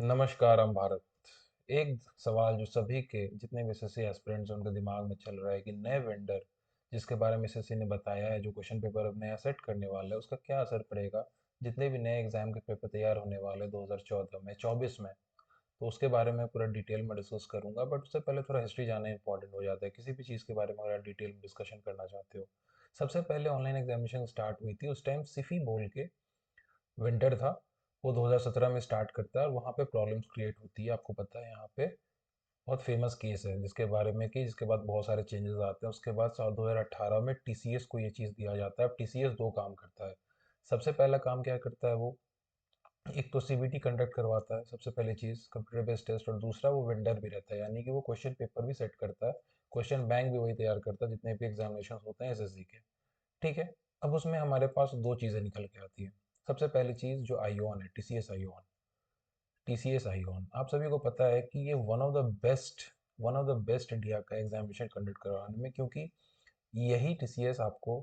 नमस्कार हम भारत। एक सवाल जो सभी के जितने भी एसएससी एस्पिरेंट्स उनके दिमाग में चल रहा है कि नए वेंडर जिसके बारे में एसएससी ने बताया है, जो क्वेश्चन पेपर अब नया सेट करने वाला है, उसका क्या असर पड़ेगा जितने भी नए एग्जाम के पेपर तैयार होने वाले 2014 में 24 में। तो उसके बारे में पूरा डिटेल में डिस्कस करूंगा, बट उससे पहले थोड़ा हिस्ट्री जानना इंपॉर्टेंट हो जाता है किसी भी चीज़ के बारे में अगर आप डिटेल में डिस्कशन करना चाहते हो। सबसे पहले ऑनलाइन एग्जामिनेशन स्टार्ट हुई थी, उस टाइम सिफी बोल के विंटर था। वो 2017 में स्टार्ट करता है और वहाँ पे प्रॉब्लम्स क्रिएट होती है। आपको पता है यहाँ पे बहुत फेमस केस है जिसके बारे में कि जिसके बाद बहुत सारे चेंजेस आते हैं। उसके बाद साल 2018 में टीसीएस को ये चीज़ दिया जाता है। अब टीसीएस दो काम करता है। सबसे पहला काम क्या करता है वो, एक तो सीबीटी कंडक्ट करवाता है, सबसे पहली चीज़ कंप्यूटर बेस्ड टेस्ट, और दूसरा वो वेंडर भी रहता है, यानी कि वो क्वेश्चन पेपर भी सेट करता है। क्वेश्चन बैंक भी वही तैयार करता है जितने भी एग्जामिनेशन होते हैं एसएससी के। ठीक है। अब उसमें हमारे पास दो चीज़ें निकल के आती हैं। सबसे पहली चीज़ जो आईओन है, टीसीएस आईओन। टीसीएस आईओन आप सभी को पता है कि ये one of the best India का एग्जामिनेशन कंडक्ट करवाने में, क्योंकि यही टीसीएस आपको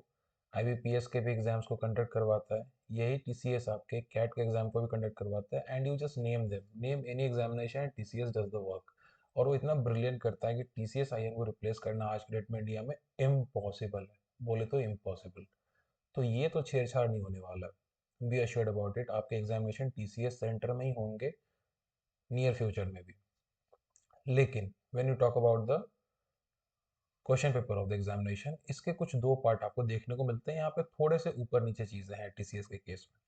आईबीपीएस के भी एग्जाम्स को कंडक्ट करवाता है। यही टीसीएस आपके कैट के एग्जाम को भी कंडक्ट करवाता है। And you just name them, name any examination, TCS does the work. और वो इतना ब्रिलियंट करता है कि टीसीएस आईएन को रिप्लेस करना आज के डेट में इंडिया में इम्पॉसिबल है, बोले तो इम्पॉसिबल। तो ये तो छेड़छाड़ नहीं होने वाला। बी अश्योर्ड अबाउट इट, आपके एग्जामिनेशन टीसीएस सेंटर में ही होंगे नियर फ्यूचर में भी। लेकिन when you talk about the question paper of the examination, इसके कुछ दो पार्ट आपको देखने को मिलते हैं। यहाँ पे थोड़े से ऊपर नीचे चीजें हैं टीसीएस के केस में।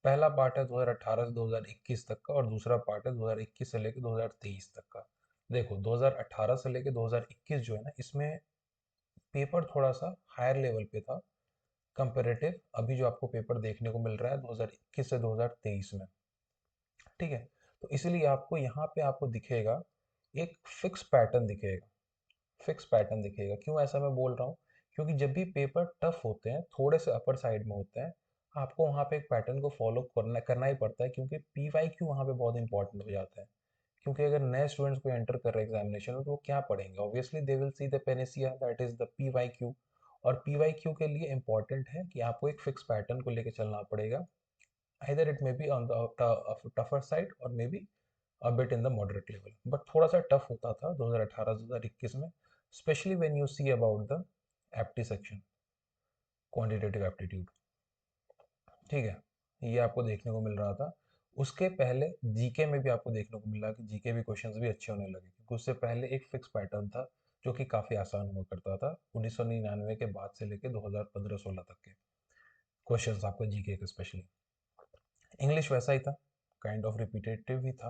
पहला पार्ट है 2018 से 2021 तक का, और दूसरा पार्ट है 2021 से लेकर 2023 तक का। देखो 2018 से लेकर 2021 जो है ना, इसमें पेपर थोड़ा सा हायर लेवल पे था कंपेरेटिव अभी जो आपको पेपर देखने को मिल रहा है 2021 से 2023 में। ठीक है। तो इसलिए आपको यहाँ पे आपको दिखेगा एक फिक्स पैटर्न दिखेगा। फिक्स पैटर्न दिखेगा, क्यों ऐसा मैं बोल रहा हूँ, क्योंकि जब भी पेपर टफ होते हैं, थोड़े से अपर साइड में होते हैं, आपको वहाँ पे एक पैटर्न को फॉलो करना करना ही पड़ता है, क्योंकि पीवाई क्यू वहाँ पे बहुत इंपॉर्टेंट हो जाता है। क्योंकि अगर नए स्टूडेंट्स को एंटर कर रहे हैं एग्जामिनेशन में, तो वो क्या पढ़ेंगे, obviously they will see the panacea that is the PYQ. और पीवाई क्यू के लिए इंपॉर्टेंट है कि आपको एक फिक्स पैटर्न को लेकर चलना पड़ेगा। either it may be on the tougher side or maybe a bit in the moderate level, but थोड़ा सा टफ होता था 2018-2021 में, specially when you see about the apti section, quantitative aptitude. ठीक है, ये आपको देखने को मिल रहा था। उसके पहले जीके में भी आपको देखने को मिला कि जीके भी क्वेश्चंस भी अच्छे होने लगे, क्योंकि उससे पहले एक फिक्स पैटर्न था जो कि काफ़ी आसान हुआ करता था 1999 के बाद से लेके 2015-16 तक के क्वेश्चंस आपको जीके के स्पेशली। इंग्लिश वैसा ही था, काइंड ऑफ रिपीटेटिव ही था,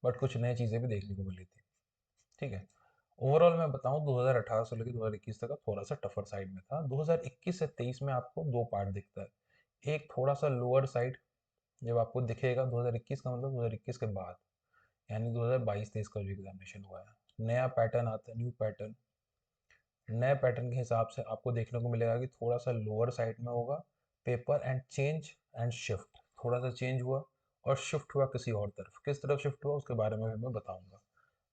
बट कुछ नई चीज़ें भी देखने को मिली थी। ठीक है। ओवरऑल मैं बताऊं 2018 से लेकर 2021 तक का थोड़ा सा टफर साइड में था। 2021 से 23 में आपको दो पार्ट दिखता है। एक थोड़ा सा लोअर साइड जब आपको दिखेगा 2021 का मतलब 2021 के बाद, यानी 2022-23 का जो एग्जामिनेशन हुआ है, नया पैटर्न आता है, न्यू पैटर्न। नए पैटर्न के हिसाब से आपको देखने को मिलेगा कि थोड़ा सा लोअर साइड में होगा paper, and change and shift, थोड़ा सा चेंज हुआ और शिफ्ट हुआ किसी और तरफ। किस तरफ शिफ्ट हुआ उसके बारे में भी मैं बताऊंगा,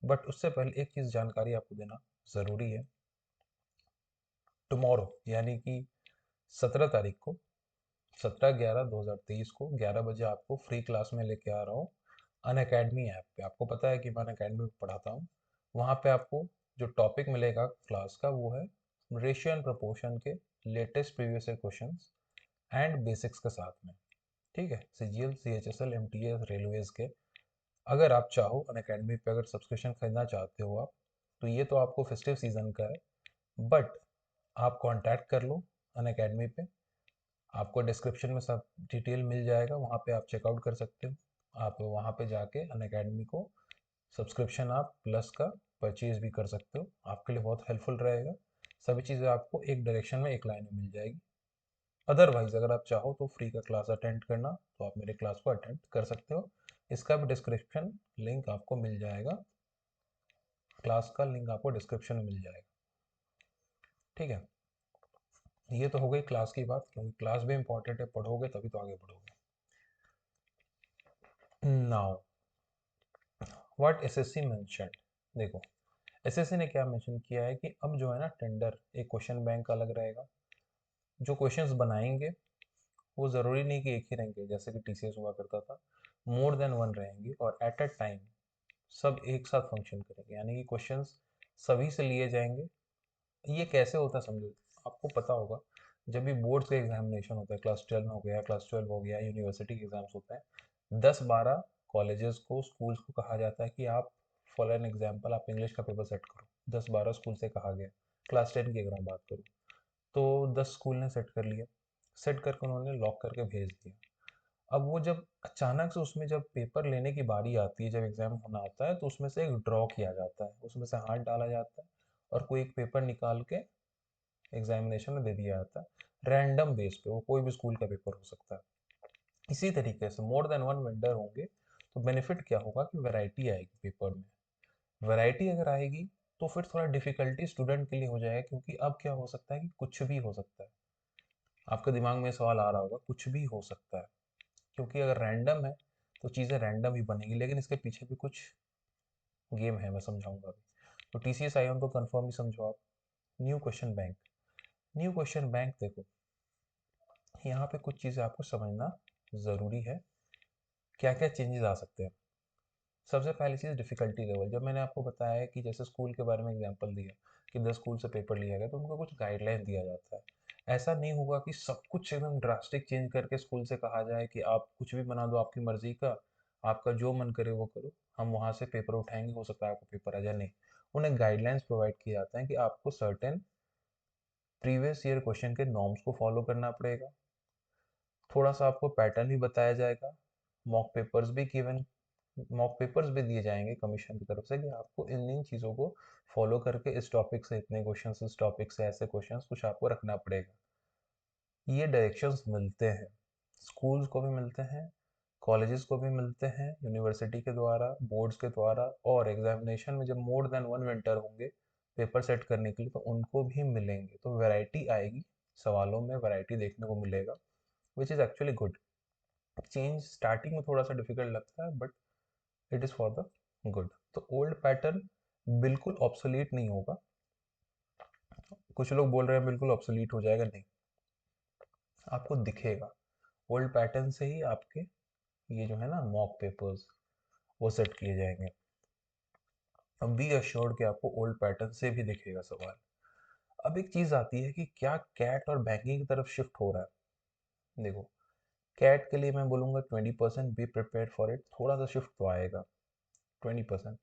बट उससे पहले एक चीज़ जानकारी आपको देना ज़रूरी है। टुमारो यानी कि 17 तारीख को, 17/11/2023 को 11 बजे आपको फ्री क्लास में लेके आ रहा हूँ अन अकेडमी ऐप पे। आपको पता है कि मैं अन अकेडमी में पढ़ाता हूँ। वहाँ पे आपको जो टॉपिक मिलेगा क्लास का वो है रेशियो एंड प्रोपोर्शन के latest previous year question and basics के साथ में। ठीक है, सीजीएल, सीएचएसएल, एमटीएस, रेलवेज के। अगर आप चाहो अन अकेडमी पे अगर सब्सक्रिप्शन खरीदना चाहते हो आप, तो ये तो आपको फेस्टिव सीजन का है, बट आप कांटेक्ट कर लो अन अकेडमी पे। आपको डिस्क्रिप्शन में सब डिटेल मिल जाएगा, वहाँ पे आप चेकआउट कर सकते हो। आप वहाँ पे जाके अन अकेडमी को सब्सक्रिप्शन आप प्लस का परचेज भी कर सकते हो। आपके लिए बहुत हेल्पफुल रहेगा। सभी चीज़ें आपको एक डायरेक्शन में, एक लाइन में मिल जाएगी। अदरवाइज अगर आप चाहो तो फ्री का क्लास अटेंड करना, तो आप मेरे क्लास को अटेंड कर सकते हो। इसका भी डिस्क्रिप्शन लिंक आपको मिल जाएगा, क्लास का लिंक आपको डिस्क्रिप्शन में मिल जाएगा। ठीक है। ये तो हो गई क्लास की बात, क्योंकि क्लास भी इंपॉर्टेंट है, पढ़ोगे तभी तो आगे बढ़ोगे। नाउ व्हाट एसएससी मेंशनड, देखो एसएससी ने क्या मेंशन किया है कि अब जो है ना टेंडर, एक क्वेश्चन बैंक अलग रहेगा। जो क्वेश्चंस बनाएंगे वो ज़रूरी नहीं कि एक ही रहेंगे जैसे कि टीसीएस हुआ करता था। मोर देन वन रहेंगे और एट अ टाइम सब एक साथ फंक्शन करेंगे, यानी कि क्वेश्चंस सभी से लिए जाएंगे। ये कैसे होता है समझो, आपको पता होगा जब भी बोर्ड्स का एग्जामिनेशन होता है, क्लास 12 हो गया, क्लास 12 हो गया, यूनिवर्सिटी के एग्जाम्स होता है, 10-12 कॉलेजेस को, स्कूल्स को कहा जाता है कि आप फॉर एन एग्जाम्पल आप इंग्लिश का पेपर सेट करो। 10-12 स्कूल से कहा गया, क्लास 10 की अगर मैं बात करूँ तो 10 स्कूल ने सेट कर लिया, सेट करके उन्होंने लॉक करके भेज दिया। अब वो जब अचानक से उसमें जब पेपर लेने की बारी आती है, जब एग्जाम होना आता है, तो उसमें से एक ड्रॉ किया जाता है, उसमें से हाथ डाला जाता है और कोई एक पेपर निकाल के एग्जामिनेशन में दे दिया जाता है रैंडम बेस पे, वो कोई भी स्कूल का पेपर हो सकता है। इसी तरीके से मोर देन वन वेंडर होंगे तो बेनिफिट क्या होगा कि वैरायटी आएगी पेपर में। वैरायटी अगर आएगी तो फिर थोड़ा डिफिकल्टी स्टूडेंट के लिए हो जाएगा, क्योंकि अब क्या हो सकता है कि कुछ भी हो सकता है। आपके दिमाग में सवाल आ रहा होगा कुछ भी हो सकता है, क्योंकि अगर रैंडम है तो चीज़ें रैंडम ही बनेगी, लेकिन इसके पीछे भी कुछ गेम है, मैं समझाऊंगा अभी। तो टीसीएस आई तो कंफर्म ही समझो आप। New question bank, new question bank देखो, यहाँ पे कुछ चीज़ें आपको समझना ज़रूरी है, क्या क्या चेंजेस आ सकते हैं। सबसे पहली चीज़ डिफ़िकल्टी लेवल, जब मैंने आपको बताया है कि जैसे स्कूल के बारे में एग्जांपल दिया कि 10 स्कूल से पेपर लिया गया, तो उनको कुछ गाइडलाइन दिया जाता है। ऐसा नहीं होगा कि सब कुछ एकदम ड्रास्टिक चेंज करके स्कूल से कहा जाए कि आप कुछ भी बना दो आपकी मर्ज़ी का, आपका जो मन करे वो करो, हम वहाँ से पेपर उठाएँगे, हो सकता है आपको पेपर आ जाए, नहीं। उन्हें गाइडलाइंस प्रोवाइड किए जाते हैं कि आपको सर्टेन प्रीवियस ईयर क्वेश्चन के नॉर्म्स को फॉलो करना पड़ेगा। थोड़ा सा आपको पैटर्न भी बताया जाएगा, मॉक पेपर्स भी गिवन, मॉक पेपर्स भी दिए जाएंगे कमीशन की तरफ से कि आपको इन इन चीज़ों को फॉलो करके इस टॉपिक से इतने क्वेश्चंस, इस टॉपिक से ऐसे क्वेश्चंस कुछ आपको रखना पड़ेगा। ये डायरेक्शंस मिलते हैं, स्कूल्स को भी मिलते हैं, कॉलेजेस को भी मिलते हैं, यूनिवर्सिटी के द्वारा, बोर्ड्स के द्वारा, और एग्जामिनेशन में जब मोर देन वन विंटर होंगे पेपर सेट करने के लिए तो उनको भी मिलेंगे, तो वैरायटी आएगी, सवालों में वैरायटी देखने को मिलेगा, which is actually good. Change starting में थोड़ा सा डिफिकल्ट लगता है, but it is for the good. तो ओल्ड पैटर्न बिल्कुल ऑब्सोलीट नहीं होगा। कुछ लोग बोल रहे हैं बिल्कुल ऑब्सोलीट हो जाएगा, नहीं, आपको दिखेगा। ओल्ड पैटर्न से ही आपके ये जो है ना मॉक पेपर्स वो सेट किए जाएंगे। अब बी अश्योर्ड कि आपको ओल्ड पैटर्न से भी दिखेगा सवाल। अब एक चीज़ आती है कि क्या कैट और बैंकिंग की तरफ शिफ्ट हो रहा है। देखो, कैट के लिए मैं बोलूँगा 20% बी प्रिपेयर फॉर इट, थोड़ा सा शिफ्ट तो आएगा 20%।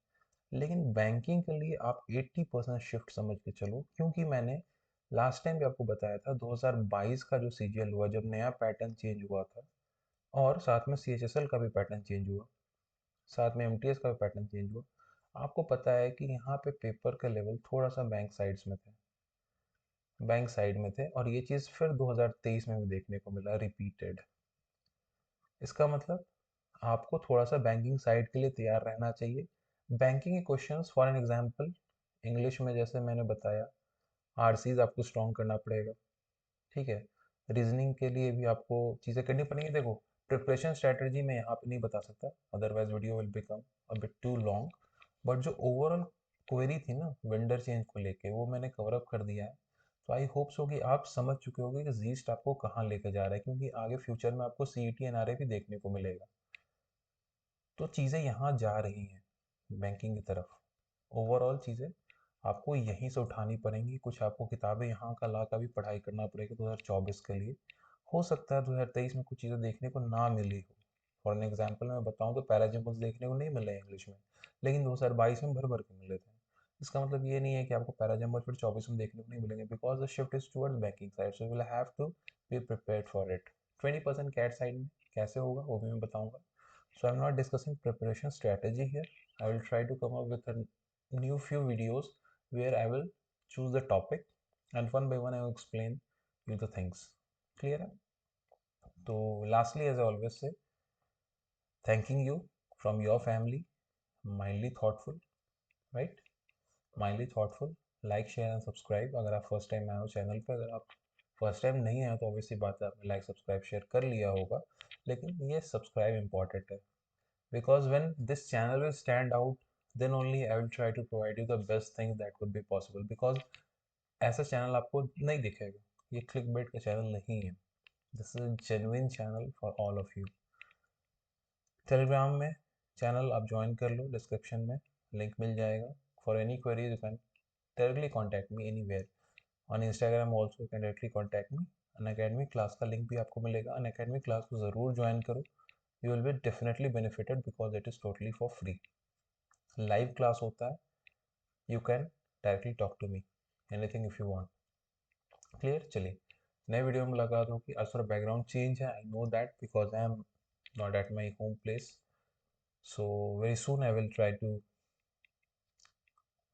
लेकिन बैंकिंग के लिए आप 80% शिफ्ट समझ के चलो, क्योंकि मैंने लास्ट टाइम भी आपको बताया था 2022 का जो सीजीएल हुआ, जब नया पैटर्न चेंज हुआ था, और साथ में सीएचएसएल का भी पैटर्न चेंज हुआ, साथ में एमटीएस का भी पैटर्न चेंज हुआ। आपको पता है कि यहाँ पे पेपर का लेवल थोड़ा सा बैंक साइड्स में थे, बैंक साइड में थे, और ये चीज़ फिर 2023 में भी देखने को मिला रिपीटेड। इसका मतलब आपको थोड़ा सा बैंकिंग साइड के लिए तैयार रहना चाहिए। बैंकिंग के questions for an example English में जैसे मैंने बताया, आरसीज आपको स्ट्रॉन्ग करना पड़ेगा, ठीक है। रीजनिंग के लिए भी आपको चीज़ें करनी पड़ेंगी। देखो, प्रिपरेशन स्ट्रेटजी मैं यहाँ पे नहीं बता सकता, otherwise video will become a bit too long, but जो ओवरऑल क्वेरी थी ना वेंडर चेंज को लेके, वो मैंने कवर अप कर दिया है। तो आई होप सो कि आप समझ चुके होगे कि जीस्ट आपको कहाँ लेके जा रहा है, क्योंकि आगे फ्यूचर में आपको सीईटी एनआरए भी देखने को मिलेगा। तो चीज़ें यहाँ जा रही हैं बैंकिंग की तरफ, ओवरऑल चीज़ें आपको यहीं से उठानी पड़ेंगी। कुछ आपको किताबें यहाँ का ला का भी पढ़ाई करना पड़ेगा 2024 के लिए। हो सकता है 2023 में कुछ चीज़ें देखने को ना मिली हो। फॉर एन एग्जाम्पल मैं बताऊँ तो पैराजिम्बल्स देखने को नहीं मिले इंग्लिश में, लेकिन 2022 में भर भर के मिले थे। इसका मतलब ये नहीं है कि आपको पैराजिम्बल फिर 24 में देखने को नहीं मिलेंगे, because the shift is towards banking side, so will have to be prepared for it. 20% CAT side में कैसे होगा वो भी मैं बताऊंगा। So I'm not discussing preparation strategy here. I will try to come up with a new few videos where I will choose the topic and one by one I will explain you the things. Clear है? तो lastly, as I always say, thanking you from your family, mildly thoughtful, right? Mildly thoughtful. Like share and subscribe अगर आप first time आए हो channel पे। अगर आप first time नहीं आए तो ऑब्वियसली बात है आपने लाइक सब्सक्राइब शेयर कर लिया होगा, लेकिन ये सब्सक्राइब इंपॉर्टेंट है, because when this channel will stand out, then only I will try to provide you the best things that could be possible, because ऐसा चैनल आपको नहीं दिखेगा, ये क्लिक बेट का चैनल नहीं है, this is genuine channel for all of you. Telegram में channel आप ज्वाइन कर लो, डिस्क्रिप्शन में लिंक मिल जाएगा. For any queries you can directly contact me anywhere. On Instagram also you can directly contact me. Unacademy class का link भी आपको मिलेगा. Unacademy class को ज़रूर ज्वाइन करो. You will be definitely benefited because it is totally for free. Live class होता है. You can directly talk to me anything if you want. Clear. चलिए नए वीडियो में मुलाकात होगी. आज थोड़ा बैकग्राउंड चेंज है, I know that, because I am not at my home place. So very soon I will try to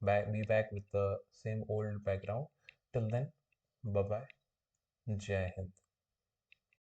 be back with the same old background. Till then, bye bye. Jai Hind.